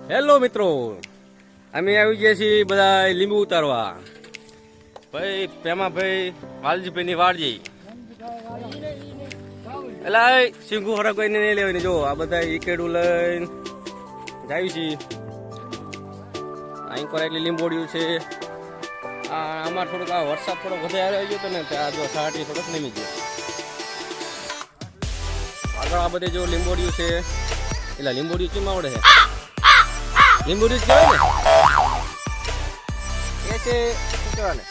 Hello મિત્રો, અમે આવી ગયા છીએ બધા લીંબુ ઉતારવા. ભાઈ પેમાભાઈ વાલજીભાઈ ની વાડજી એટલે સિંગુ ખરા કોઈને નહીં લેવાની. જો આ બધા ઈકેડું લઈને જાય છે. અહીં કોઈ એટલી લીંબોડિયું છે. અમારે થોડુંક આ વરસાદ થોડો વધારે આવી ગયો હતો ને આ જો સાટી થોડોક નમી ગયો. આગળ આ બધે જો લીંબોડિયું છે. એટલે લીંબોડિયું કેમ આવડે છે? લીંબોડિયું કહેવાય ને એ છે શું કહેવાય ને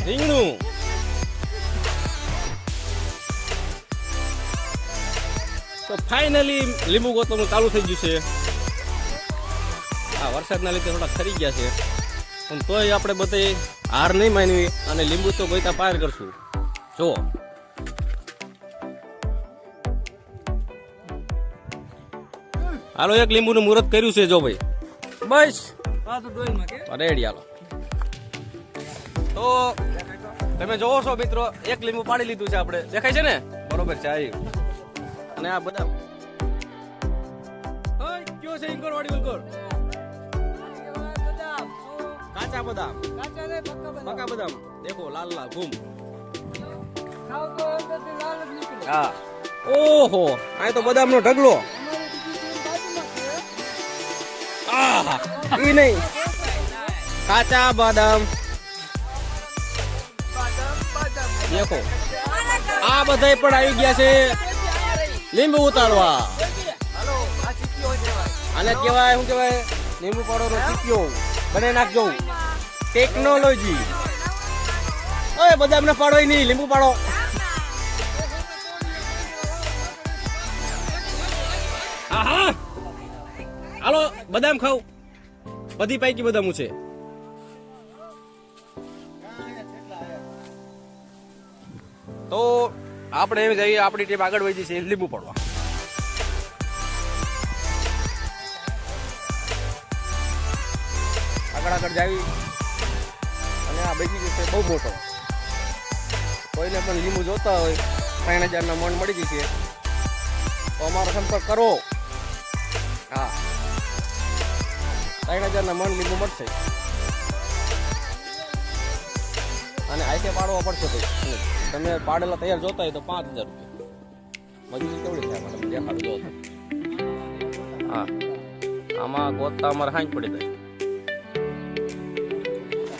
રીંગણું. તો ફાઇનલી લીંબુ ગોતવાનું ચાલુ થઈ ગયું છે. આ વરસાદના લીધે થોડા ખરી ગયા છે, પણ તોય આપણે બધે હાર નહીં માનવી અને લીંબુ તો ગોઈતા પાર કરશું. જો હાલો એક લીંબુનું મુહૂર્ત કર્યું છે. જો ભાઈ બસ રેડી. હાલો તો તમે જોવો છો મિત્રો, એક લીંબુ પાડી લીધું છે આપણે. દેખાય છે ને? બરોબર છે. અને આ બદામ કયો છે? ઇન્કોર વાડી ઇન્કોર કાચા બદામ, પક્કા બદામ. દેખો લાલ લાલ ઘૂમ. હા ઓહો, આ તો બદામ નો ઢગલો. ઈ નહીં, કાચા બદામ. દેખો આ બધા પણ આવી ગયા છે લીંબુ ઉતારવા. આને કેવાય શું કેવાય? લીંબુ પાડવાનો ચીપિયો બનાવી નાખજો. ટેકનોલોજી. ઓય બદામ ને પાડો નહીં, લીંબુ પાડો. આહા હાલો બદામ ખાવ. બધી પૈકી બદામ છે. તો આપણે એમ જઈએ, આપણી ટીમ આગળ વધી છે લીંબુ પડવા. આગળ જાવી અને આ બગીચો છે બહુ મોટો. કોઈને પણ લીંબુ જોતા હોય 3000 મણ મળી જશે તો અમારો સંપર્ક કરો. હા 3000 મણ લીંબુ મળશે અને આઈસે પાડવા પડશે. ભાઈ તમે પાડેલા તૈયાર જોતા હોય તો 5000 રૂપિયા મજૂરી કેવડી થાય તમે દેખાડો જો. હા આમાં ગોતતા અમારે હાંજ પડી જાય.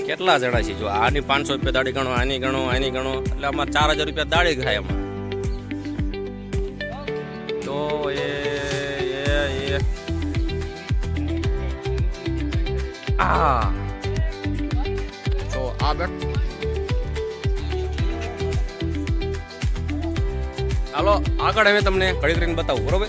કેટલા જણા છે? જો આની 500 રૂપિયા દાડી ગણો, આની ગણો, આની ગણો, એટલે અમારે 4000 રૂપિયા દાડી થાય એમાં. તો તો આ બેઠ. હાલો આગળ હવે તમને ઘડી કરીને બતાવું. બરોબર?